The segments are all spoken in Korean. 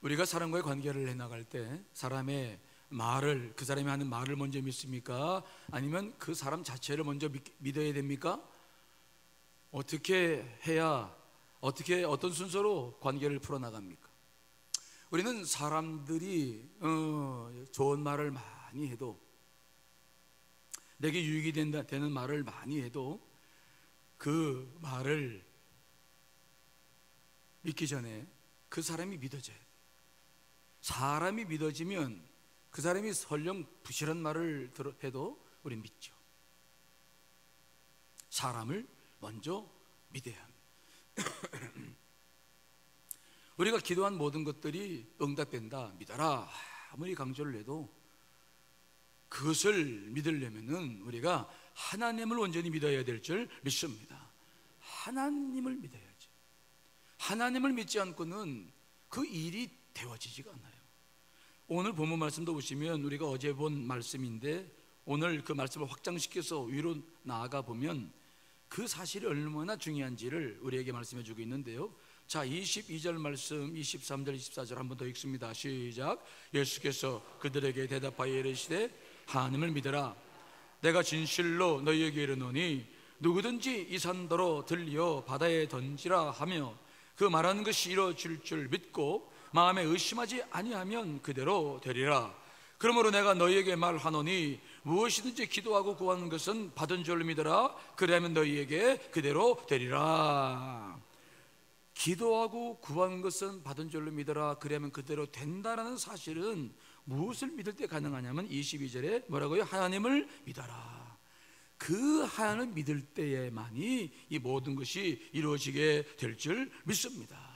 우리가 사람과의 관계를 해나갈 때 사람의 말을, 그 사람이 하는 말을 먼저 믿습니까? 아니면 그 사람 자체를 먼저 믿어야 됩니까? 어떻게 해야, 어떤 순서로 관계를 풀어나갑니까? 우리는 사람들이 좋은 말을 많이 해도, 내게 유익이 되는 말을 많이 해도 그 말을 믿기 전에 그 사람이 믿어져야 돼. 사람이 믿어지면 그 사람이 설령 부실한 말을 해도 우리는 믿죠. 사람을 먼저 믿어야 합니다. 우리가 기도한 모든 것들이 응답된다, 믿어라 아무리 강조를 해도 그것을 믿으려면은 우리가 하나님을 온전히 믿어야 될 줄 믿습니다. 하나님을 믿어야지. 하나님을 믿지 않고는 그 일이 되어지지가 않아요. 오늘 본문 말씀도 보시면 우리가 어제 본 말씀인데 오늘 그 말씀을 확장시켜서 위로 나아가 보면 그 사실이 얼마나 중요한지를 우리에게 말씀해 주고 있는데요. 자, 22절 말씀, 23절, 24절 한 번 더 읽습니다. 시작. 예수께서 그들에게 대답하여 이르시되 하나님을 믿어라. 내가 진실로 너희에게 이르노니 누구든지 이 산더러 들려 바다에 던지라 하며 그 말하는 것이 이루어질 줄 믿고 마음에 의심하지 아니하면 그대로 되리라. 그러므로 내가 너희에게 말하노니 무엇이든지 기도하고 구하는 것은 받은 줄로 믿어라. 그리하면 너희에게 그대로 되리라. 기도하고 구하는 것은 받은 줄로 믿어라. 그러면 그대로 된다라는 사실은 무엇을 믿을 때 가능하냐면 22절에 뭐라고요? 하나님을 믿어라. 그 하나님을 믿을 때에만이 이 모든 것이 이루어지게 될 줄 믿습니다.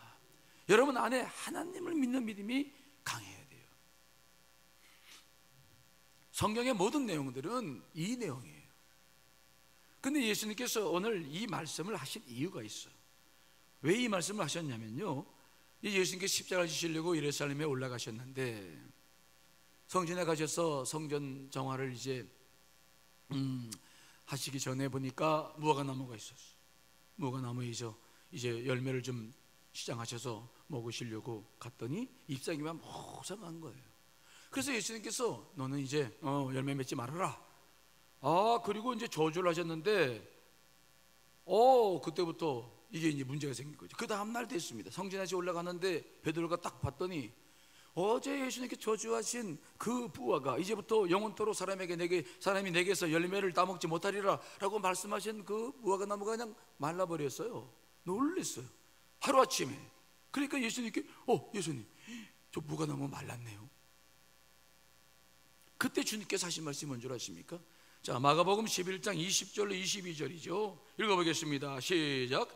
여러분 안에 하나님을 믿는 믿음이 강해야 돼요. 성경의 모든 내용들은 이 내용이에요. 근데 예수님께서 오늘 이 말씀을 하신 이유가 있어요. 왜 이 말씀을 하셨냐면요, 예수님께서 십자가를 지시려고 예루살렘에 올라가셨는데 성전에 가셔서 성전 정화를 이제 하시기 전에 보니까 무화과나무가 있었어요. 무화과나무에서 이제 열매를 좀 시장하셔서 먹으시려고 갔더니 잎사귀만 모성한 거예요. 그래서 예수님께서 너는 이제 열매 맺지 말아라. 그리고 이제 저주를 하셨는데 그때부터 이게 이제 문제가 생긴 거죠. 그 다음날 됐습니다. 성전에 올라가는데 베드로가 딱 봤더니 어제 예수님께 저주하신 그 무화과 이제부터 영원토록 사람이 내게서 열매를 따먹지 못하리라 라고 말씀하신 그 무화과 나무가 그냥 말라버렸어요. 놀랬어요. 하루아침에. 그러니까 예수님께 예수님 저 무화과 나무 말랐네요. 그때 주님께서 하신 말씀이 뭔 줄 아십니까? 자, 마가복음 11장 20절로 22절이죠 읽어보겠습니다. 시작.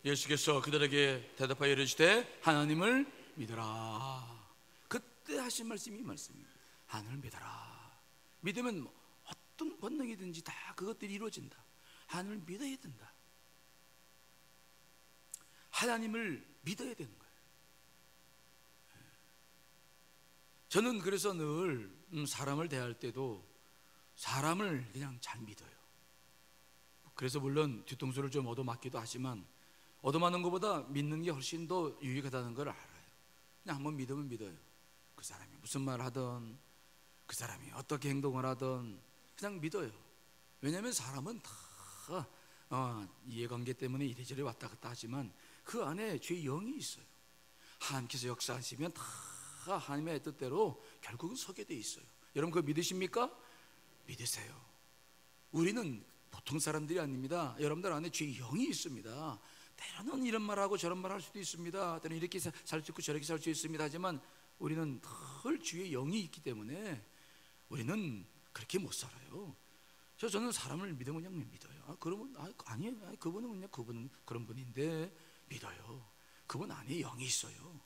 예수께서 그들에게 대답하여 이르시되 하나님을 믿어라. 그때 하신 말씀이 이 말씀입니다. 하나님을 믿어라. 믿으면 어떤 권능이든지 다 그것들이 이루어진다. 하나님을 믿어야 된다. 하나님을 믿어야 되는 거예요. 저는 그래서 늘 사람을 대할 때도 사람을 그냥 잘 믿어요. 그래서 물론 뒤통수를 좀 얻어맞기도 하지만 얻어맞는 것보다 믿는 게 훨씬 더 유익하다는 걸 알아요. 그냥 한번 믿으면 믿어요. 그 사람이 무슨 말 하든 그 사람이 어떻게 행동을 하든 그냥 믿어요. 왜냐하면 사람은 다 이해관계 때문에 이리저리 왔다 갔다 하지만 그 안에 죄의 영이 있어요. 하나님께서 역사하시면 다 하나님의 뜻대로 결국은 서게 돼 있어요. 여러분 그거 믿으십니까? 믿으세요. 우리는 보통 사람들이 아닙니다. 여러분들 안에 죄의 영이 있습니다. 때로는 이런 말하고 저런 말 할 수도 있습니다. 때로는 이렇게 살 수 있고 저렇게 살 수 있습니다. 하지만 우리는 늘 주의 영이 있기 때문에 우리는 그렇게 못 살아요. 저는 사람을 믿으면 그냥 믿어요. 그러면 아니에요. 그분은 그런 분인데 믿어요. 그분 안에 영이 있어요.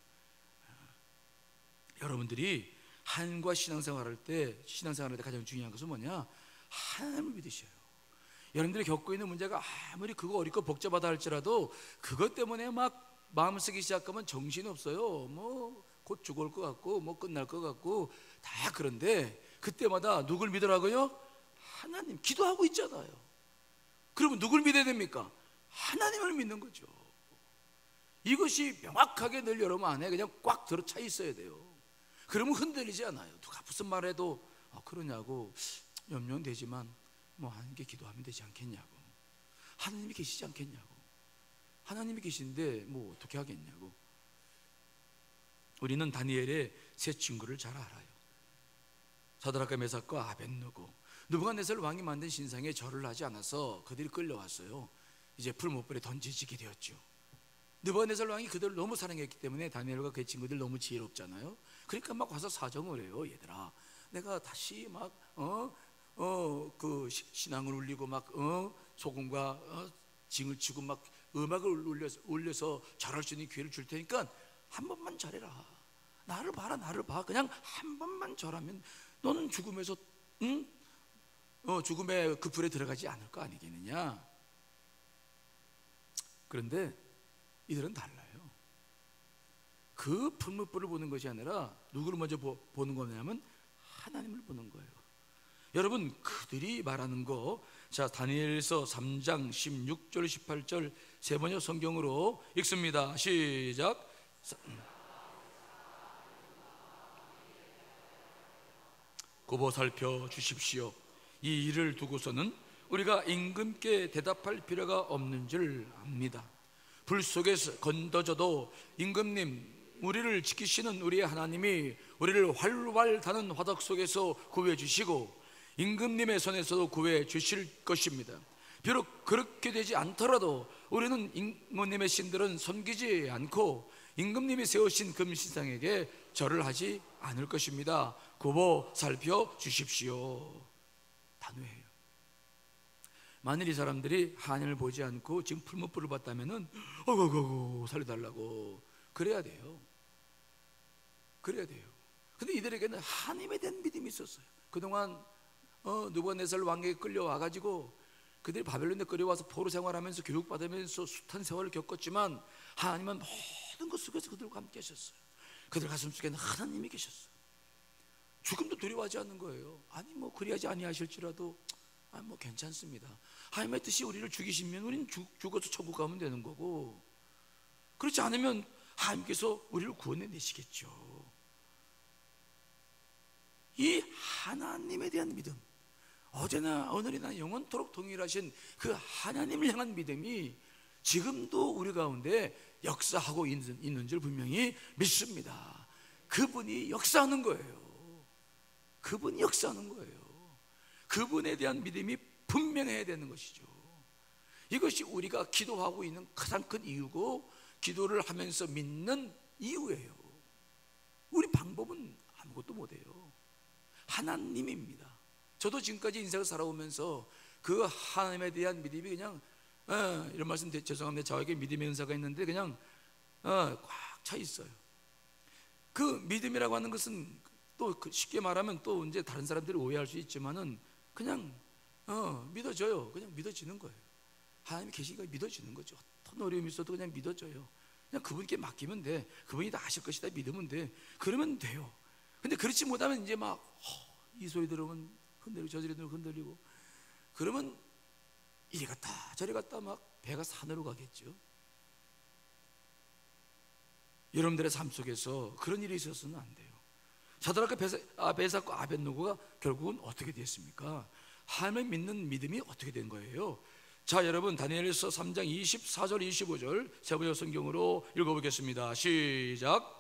여러분들이 하나님과 신앙생활할 때 가장 중요한 것은 뭐냐? 하나님을 믿으셔요. 여러분들이 겪고 있는 문제가 아무리 그거 어렵고 복잡하다 할지라도 그것 때문에 막 마음 쓰기 시작하면 정신이 없어요. 뭐 곧 죽을 것 같고 뭐 끝날 것 같고 다 그런데 그때마다 누굴 믿으라고요? 하나님. 기도하고 있잖아요. 그러면 누굴 믿어야 됩니까? 하나님을 믿는 거죠. 이것이 명확하게 늘 여러분 안에 그냥 꽉 들어차 있어야 돼요. 그러면 흔들리지 않아요. 누가 무슨 말해도 그러냐고 염려는 되지만 뭐 하나님께 기도하면 되지 않겠냐고, 하나님이 계시지 않겠냐고, 하나님이 계신데 뭐 어떻게 하겠냐고. 우리는 다니엘의 세 친구를 잘 알아요. 사드락과 메삭과 아벳느고. 느부갓네살 왕이 만든 신상에 절을 하지 않아서 그들이 끌려왔어요. 이제 풀무불에 던지지게 되었죠. 느부갓네살 왕이 그들을 너무 사랑했기 때문에 다니엘과 그 친구들 너무 지혜롭잖아요. 그러니까 막 와서 사정을 해요. 얘들아, 내가 다시 막 그 신앙을 울리고 막 소금과 징을 치고 막 음악을 올려서 절할 수 있는 기회를 줄 테니까 한 번만 절해라. 나를 봐라, 나를 봐. 그냥 한 번만 절하면 너는 죽음에서 죽음의 그 불에 들어가지 않을 거 아니겠느냐. 그런데 이들은 달라요. 그 풀무불을 보는 것이 아니라 누구를 먼저 보는 거냐면 하나님을 보는 거예요. 여러분, 그들이 말하는 거, 자, 다니엘서 3장 16절 18절 세 번역 성경으로 읽습니다. 시작. 굽어 살펴 주십시오. 이 일을 두고서는 우리가 임금께 대답할 필요가 없는 줄 압니다. 불 속에서 건더져도 임금님, 우리를 지키시는 우리의 하나님이 우리를 활활 타는 화덕 속에서 구해주시고 임금님의 손에서도 구해주실 것입니다. 비록 그렇게 되지 않더라도 우리는 임금님의 신들은 섬기지 않고 임금님이 세우신 금신상에게 절을 하지 않을 것입니다. 굽어 살펴주십시오. 단호해요. 만일 이 사람들이 하나님을 보지 않고 지금 풀무불을 봤다면은 살려달라고 그래야 돼요. 그래야 돼요. 근데 이들에게는 하나님에 대한 믿음이 있었어요. 그동안 느부갓네살 왕에게 끌려와가지고 그들이 바벨론에 끌려와서 포로 생활하면서 교육받으면서 숱한 세월을 겪었지만 하나님은 모든 것 속에서 그들과 함께 하셨어요. 그들 가슴 속에는 하나님이 계셨어요. 죽음도 두려워하지 않는 거예요. 아니 뭐 그리하지 아니하실지라도 뭐 괜찮습니다. 하나님의 뜻이 우리를 죽이시면 우리는 죽어서 천국 가면 되는 거고, 그렇지 않으면 하나님께서 우리를 구원해내시겠죠. 이 하나님에 대한 믿음, 어제나 오늘이나 영원토록 동일하신 그 하나님을 향한 믿음이 지금도 우리 가운데 역사하고 있는 줄 분명히 믿습니다. 그분이 역사하는 거예요. 그분이 역사하는 거예요. 그분에 대한 믿음이 분명해야 되는 것이죠. 이것이 우리가 기도하고 있는 가장 큰 이유고 기도를 하면서 믿는 이유예요. 우리 방법은 아무것도 못해요. 하나님입니다. 저도 지금까지 인생을 살아오면서 그 하나님에 대한 믿음이 그냥 이런 말씀 죄송합니다. 저에게 믿음의 은사가 있는데 그냥 꽉 차 있어요. 그 믿음이라고 하는 것은 또 쉽게 말하면 또 이제 다른 사람들이 오해할 수 있지만은 그냥 믿어져요. 그냥 믿어지는 거예요. 하나님이 계시니까 믿어지는 거죠. 어떤 어려움이 있어도 그냥 믿어져요. 그냥 그분께 맡기면 돼. 그분이 다 하실 것이다 믿으면 돼. 그러면 돼요. 근데 그렇지 못하면 이제 막 이 소리 들으면 흔들리고 저 소리 들으면 흔들리고, 그러면 이리 갔다 저리 갔다 막 배가 산으로 가겠죠. 여러분들의 삶 속에서 그런 일이 있어서는 안 돼요. 사드락과 메삭과 아벳느고가 결국은 어떻게 됐습니까? 하나님을 믿는 믿음이 어떻게 된 거예요? 자, 여러분 다니엘서 3장 24절 25절 세 번역 성경으로 읽어보겠습니다. 시작.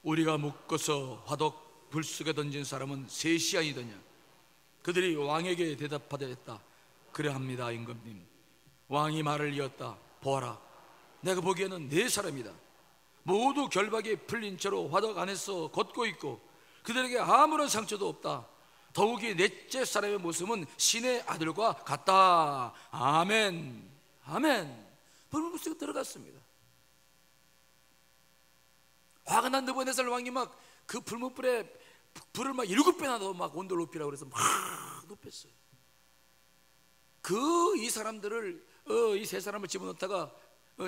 우리가 묶어서 화덕 불속에 던진 사람은 셋이 아니더냐. 그들이 왕에게 대답하였다. 그래합니다 임금님. 왕이 말을 이었다. 보아라, 내가 보기에는 네 사람이다. 모두 결박이 풀린 채로 화덕 안에서 걷고 있고 그들에게 아무런 상처도 없다. 더욱이 넷째 사람의 모습은 신의 아들과 같다. 아멘. 아멘. 불불불 들어갔습니다. 화가 난 느부갓네살 왕이 막 그 불문불에 불을 막 7배나 더 막 온도를 높이라고 그래서 막 높였어요. 이 사람들을 이 세 사람을 집어넣다가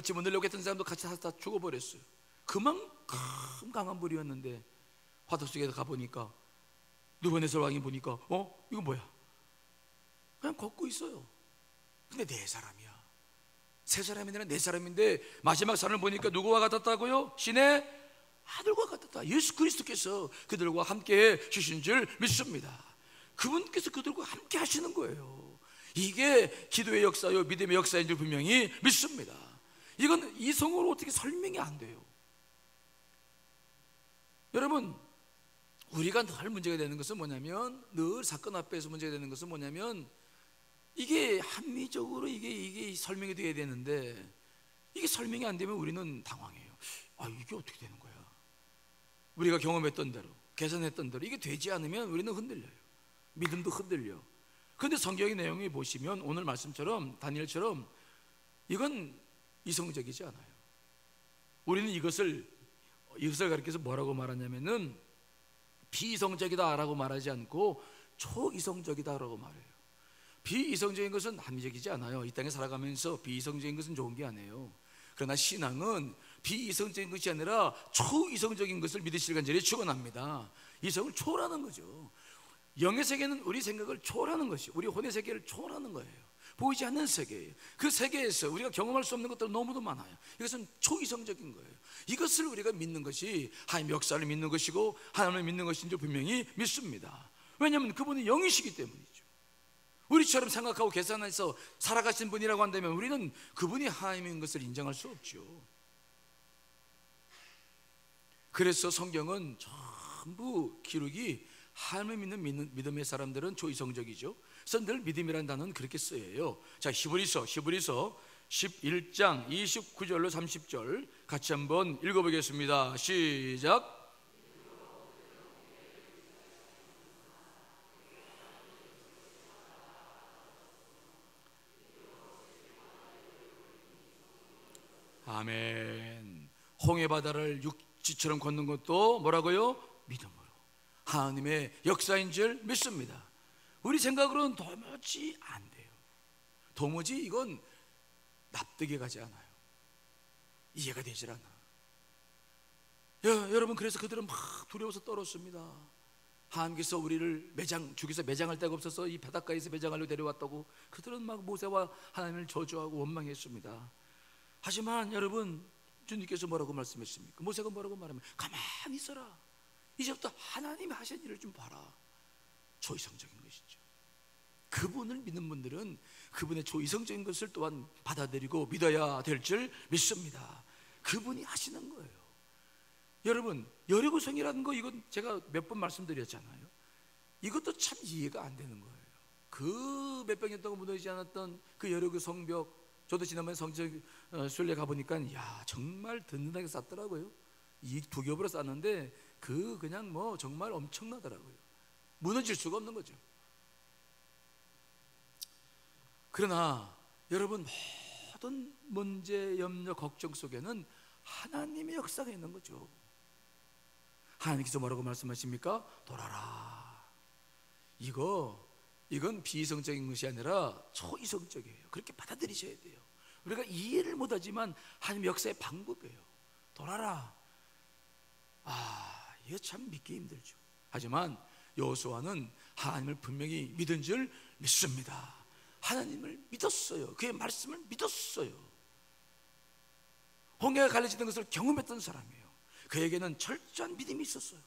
집어 넣으려고 했던 사람도 같이 다 죽어버렸어요. 그만큼 강한 불이었는데 화덕 속에 가보니까 느부갓네살 왕이 보니까 이거 뭐야? 그냥 걷고 있어요. 근데 네 사람이야. 세 사람이 아니라 네 사람인데 마지막 사람을 보니까 누구와 같았다고요? 신의 아들과 같았다. 예수 그리스도께서 그들과 함께 주신 줄 믿습니다. 그분께서 그들과 함께 하시는 거예요. 이게 기도의 역사요 믿음의 역사인 줄 분명히 믿습니다. 이건 이성으로 어떻게 설명이 안 돼요. 여러분, 우리가 늘 문제가 되는 것은 뭐냐면, 늘 사건 앞에서 문제가 되는 것은 뭐냐면, 이게 합리적으로 이게 설명이 돼야 되는데 이게 설명이 안 되면 우리는 당황해요. 이게 어떻게 되는 거야? 우리가 경험했던 대로, 계산했던 대로 이게 되지 않으면 우리는 흔들려요. 믿음도 흔들려. 그런데 성경의 내용을 보시면 오늘 말씀처럼 다니엘처럼 이건 이성적이지 않아요. 우리는 이것을 가리켜서 뭐라고 말하냐면은 비이성적이다라고 말하지 않고 초이성적이다라고 말해요. 비이성적인 것은 합리적이지 않아요. 이 땅에 살아가면서 비이성적인 것은 좋은 게 아니에요. 그러나 신앙은 비이성적인 것이 아니라 초이성적인 것을 믿으실 간절히 축원합니다. 이성을 초월하는 거죠. 영의 세계는 우리 생각을 초월하는 것이, 우리 혼의 세계를 초월하는 거예요. 보이지 않는 세계예요. 그 세계에서 우리가 경험할 수 없는 것들은 너무도 많아요. 이것은 초이성적인 거예요. 이것을 우리가 믿는 것이 하나님의 역사를 믿는 것이고 하나님을 믿는 것인 줄 분명히 믿습니다. 왜냐하면 그분이 영이시기 때문이죠. 우리처럼 생각하고 계산해서 살아가신 분이라고 한다면 우리는 그분이 하나님인 것을 인정할 수 없죠. 그래서 성경은 전부 기록이 하나님을 믿는 믿음의 사람들은 초이성적이죠. 그래서 늘 믿음이라는 단어는 그렇게 쓰여요. 자, 히브리서 11장 29절로 30절 같이 한번 읽어보겠습니다. 시작. 아멘. 홍해 바다를 육지처럼 걷는 것도 뭐라고요? 믿음으로 하나님의 역사인 줄 믿습니다. 우리 생각으로는 도무지 안 돼요. 도무지 이건 납득이 가지 않아요. 이해가 되질 않아. 여러분, 그래서 그들은 막 두려워서 떨었습니다. 하나님께서 우리를 죽여서 매장할 데가 없어서 이 바닷가에서 매장하려고 데려왔다고 그들은 막 모세와 하나님을 저주하고 원망했습니다. 하지만 여러분, 주님께서 뭐라고 말씀했습니까? 모세가 뭐라고 말하면 가만히 있어라. 이제부터 하나님이 하신 일을 좀 봐라. 초이성적인 것이죠. 그분을 믿는 분들은 그분의 초이성적인 것을 또한 받아들이고 믿어야 될 줄 믿습니다. 그분이 하시는 거예요. 여러분, 여리고성이라는 거, 이건 제가 몇 번 말씀드렸잖아요. 이것도 참 이해가 안 되는 거예요. 그 몇백 년 동안 무너지지 않았던 그 여리고 성벽, 저도 지난번에 순례 가보니까 야, 정말 든든하게 쌓더라고요. 이 두 겹으로 쌓는데 그냥 뭐 정말 엄청나더라고요. 무너질 수가 없는 거죠. 그러나 여러분, 모든 문제, 염려, 걱정 속에는 하나님의 역사가 있는 거죠. 하나님께서 뭐라고 말씀하십니까? 돌아라. 이건 비이성적인 것이 아니라 초이성적이에요. 그렇게 받아들이셔야 돼요. 우리가 이해를 못하지만 하나님의 역사의 방법이에요. 돌아라. 이거 참 믿기 힘들죠. 하지만 여호수아는 하나님을 분명히 믿은 줄 믿습니다. 하나님을 믿었어요. 그의 말씀을 믿었어요. 홍해가 갈라지는 것을 경험했던 사람이에요. 그에게는 철저한 믿음이 있었어요.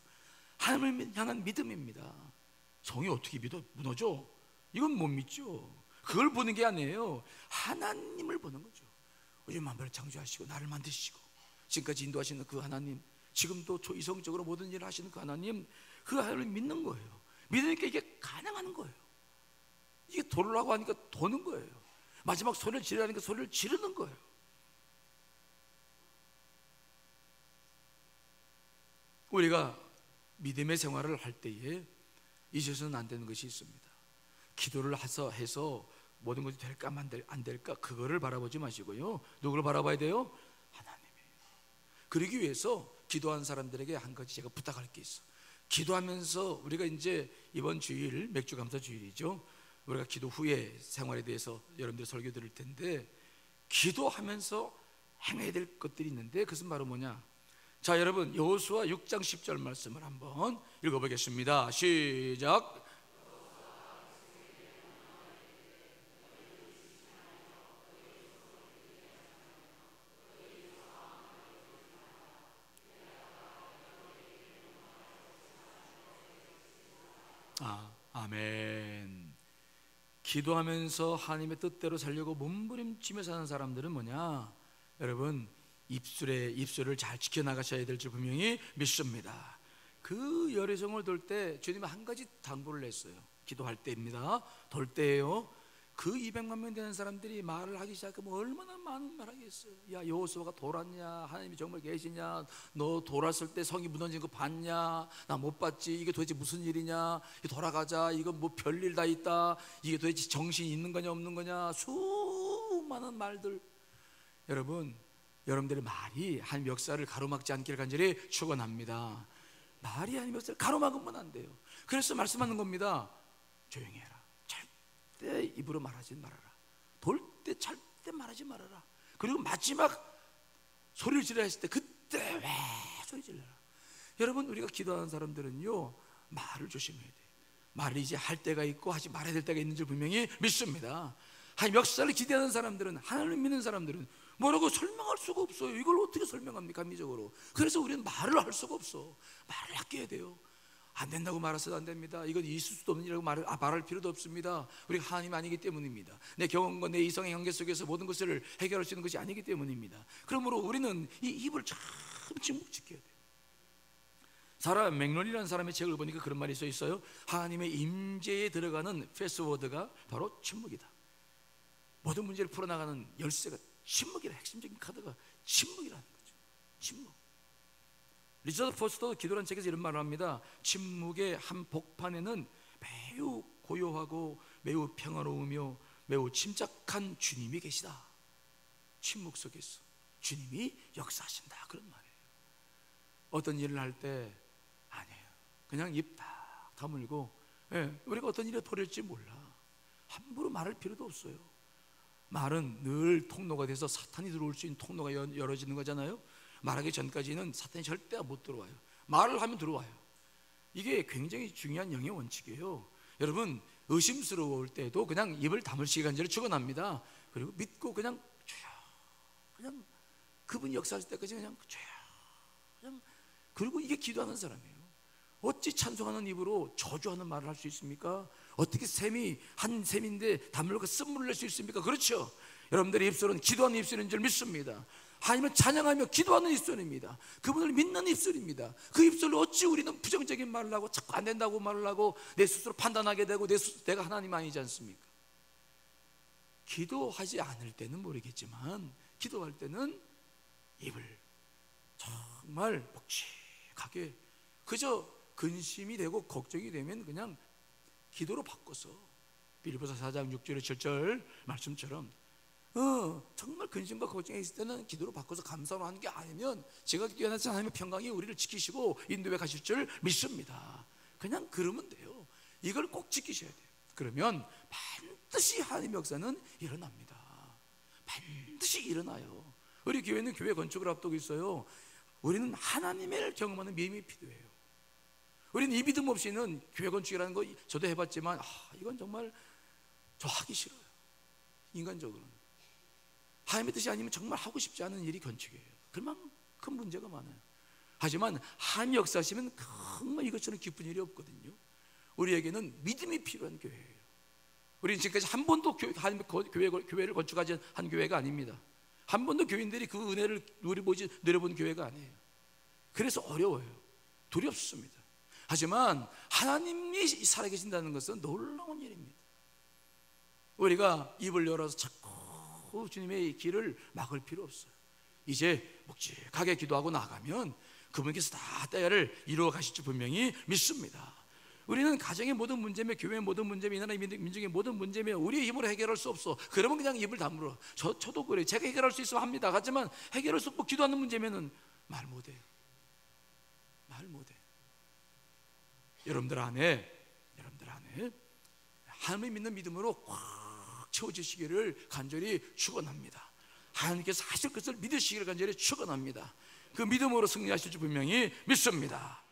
하나님을 향한 믿음입니다. 성이 어떻게 무너져? 이건 못 믿죠. 그걸 보는 게 아니에요. 하나님을 보는 거죠. 우리 만물을 창조하시고 나를 만드시고 지금까지 인도하시는 그 하나님, 지금도 초이성적으로 모든 일을 하시는 그 하나님을 믿는 거예요. 믿으니까 이게 가능한 거예요. 이게 돌으라고 하니까 도는 거예요. 마지막 소리를 지르라니까 소리를 지르는 거예요. 우리가 믿음의 생활을 할 때에 잊어서는 안 되는 것이 있습니다. 기도를 해서 모든 것이 될까 안 될까 그거를 바라보지 마시고요. 누구를 바라봐야 돼요? 하나님이에요. 그러기 위해서 기도한 사람들에게 한 가지 제가 부탁할 게 있어. 기도하면서 우리가 이제 이번 주일 맥주감사 주일이죠. 우리가 기도 후에 생활에 대해서 여러분들 설교 드릴 텐데, 기도하면서 행해야 될 것들이 있는데 그것은 바로 뭐냐? 자, 여러분 여호수아 6장 10절 말씀을 한번 읽어보겠습니다. 시작. 아멘. 기도하면서 하나님의 뜻대로 살려고 몸부림치며 사는 사람들은 뭐냐? 여러분 입술을 잘 지켜나가셔야 될 줄 분명히 믿습니다. 그 열애성을 돌 때 주님은 한 가지 당부를 했어요. 기도할 때입니다. 돌 때예요. 그 200만 명 되는 사람들이 말을 하기 시작하면 얼마나 많은 말 하겠어요. 야, 여호수아가 돌았냐? 하나님이 정말 계시냐? 너 돌았을 때 성이 무너진 거 봤냐? 나 못 봤지. 이게 도대체 무슨 일이냐? 돌아가자. 이거 뭐 별일 다 있다. 이게 도대체 정신이 있는 거냐 없는 거냐? 수많은 말들. 여러분, 여러분들의 말이 하나님 역사를 가로막지 않기를 간절히 축원합니다. 말이 하나님 역사를 가로막으면 안 돼요. 그래서 말씀하는 겁니다. 조용히 해라. 절대 입으로 말하지 말아라. 돌 때 절대 말하지 말아라. 그리고 마지막 소리를 지르라 했을 때 그때 왜 소리 질러라. 여러분, 우리가 기도하는 사람들은요, 말을 조심해야 돼요. 말을 이제 할 때가 있고 하지 말아야 될 때가 있는 줄 분명히 믿습니다. 하나님 역사를 기대하는 사람들은, 하나님을 믿는 사람들은 뭐라고 설명할 수가 없어요. 이걸 어떻게 설명합니까, 합리적으로? 그래서 우리는 말을 할 수가 없어. 말을 아껴야 돼요. 안 된다고 말해서도 안 됩니다. 이건 있을 수도 없는 일이라고 말할 필요도 없습니다. 우리가 하나님 아니기 때문입니다. 내 경험과 내 이성의 관계 속에서 모든 것을 해결할 수 있는 것이 아니기 때문입니다. 그러므로 우리는 이 입을 참 침묵 지켜야 돼요. 사람 맥론이라는 사람의 책을 보니까 그런 말이 써 있어요. 하나님의 임재에 들어가는 패스워드가 바로 침묵이다. 모든 문제를 풀어나가는 열쇠가 침묵이라, 핵심적인 카드가 침묵이라는 거죠. 침묵. 리처드 포스터 기도란 책에서 이런 말을 합니다. 침묵의 한 복판에는 매우 고요하고 매우 평화로우며 매우 침착한 주님이 계시다. 침묵 속에서 주님이 역사하신다, 그런 말이에요. 어떤 일을 할 때 아니에요. 그냥 입 딱 다물고, 우리가 어떤 일에 벌일지 몰라. 함부로 말할 필요도 없어요. 말은 늘 통로가 돼서 사탄이 들어올 수 있는 통로가 열어지는 거잖아요. 말하기 전까지는 사탄이 절대 못 들어와요. 말을 하면 들어와요. 이게 굉장히 중요한 영의 원칙이에요. 여러분, 의심스러울 때도 그냥 입을 다물시기 간절히 축원합니다. 그리고 믿고 그냥 그분이 역사하실 때까지 그냥 그리고 이게 기도하는 사람이에요. 어찌 찬송하는 입으로 저주하는 말을 할 수 있습니까? 어떻게 샘이 한 샘인데 단물과 쓴물을 낼 수 있습니까? 그렇죠. 여러분들의 입술은 기도하는 입술인 줄 믿습니다. 하나님을 찬양하며 기도하는 입술입니다. 그분을 믿는 입술입니다. 그 입술로 어찌 우리는 부정적인 말을 하고 자꾸 안 된다고 말을 하고 내 스스로 판단하게 되고 내가 하나님 아니지 않습니까? 기도하지 않을 때는 모르겠지만 기도할 때는 입을 정말 묵직하게, 그저 근심이 되고 걱정이 되면 그냥 기도로 바꿔서, 빌립보서 4장 6절 7절 말씀처럼 정말 근심과 걱정이 있을 때는 기도로 바꿔서 감사로 하는 게 아니면 제가 기도하는 하나님의 평강이 우리를 지키시고 인도해 가실 줄 믿습니다. 그냥 그러면 돼요. 이걸 꼭 지키셔야 돼요. 그러면 반드시 하나님의 역사는 일어납니다. 반드시 일어나요. 우리 교회는 교회 건축을 앞두고 있어요. 우리는 하나님을 경험하는 믿음이 필요해요. 우리는 이 믿음 없이는 교회 건축이라는 거 저도 해봤지만 이건 정말 저 하기 싫어요. 인간적으로는 하나님의 뜻이 아니면 정말 하고 싶지 않은 일이 건축이에요. 그만큼 문제가 많아요. 하지만 하나님 역사하시면 정말 이것처럼 기쁜 일이 없거든요. 우리에게는 믿음이 필요한 교회예요. 우리는 지금까지 한 번도 하나님의 교회를 건축하지 한 교회가 아닙니다. 한 번도 교인들이 그 은혜를 누려본 교회가 아니에요. 그래서 어려워요. 두렵습니다. 하지만 하나님이 살아계신다는 것은 놀라운 일입니다. 우리가 입을 열어서 자꾸 주님의 길을 막을 필요 없어요. 이제 묵직하게 기도하고 나가면 그분께서 다 때를 이루어 가실 줄 분명히 믿습니다. 우리는 가정의 모든 문제며 교회의 모든 문제며 이 나라의 민족의 모든 문제며 우리의 힘으로 해결할 수 없어. 그러면 그냥 입을 다물어. 저도 그래요. 제가 해결할 수 있으면 합니다. 하지만 해결할 수 없고 기도하는 문제면은 말 못해요. 말 못해. 여러분들 안에 하나님을 믿는 믿음으로 꽉 채워지시기를 간절히 축원합니다. 하나님께서 하실 것을 믿으시기를 간절히 축원합니다. 그 믿음으로 승리하실 줄 분명히 믿습니다.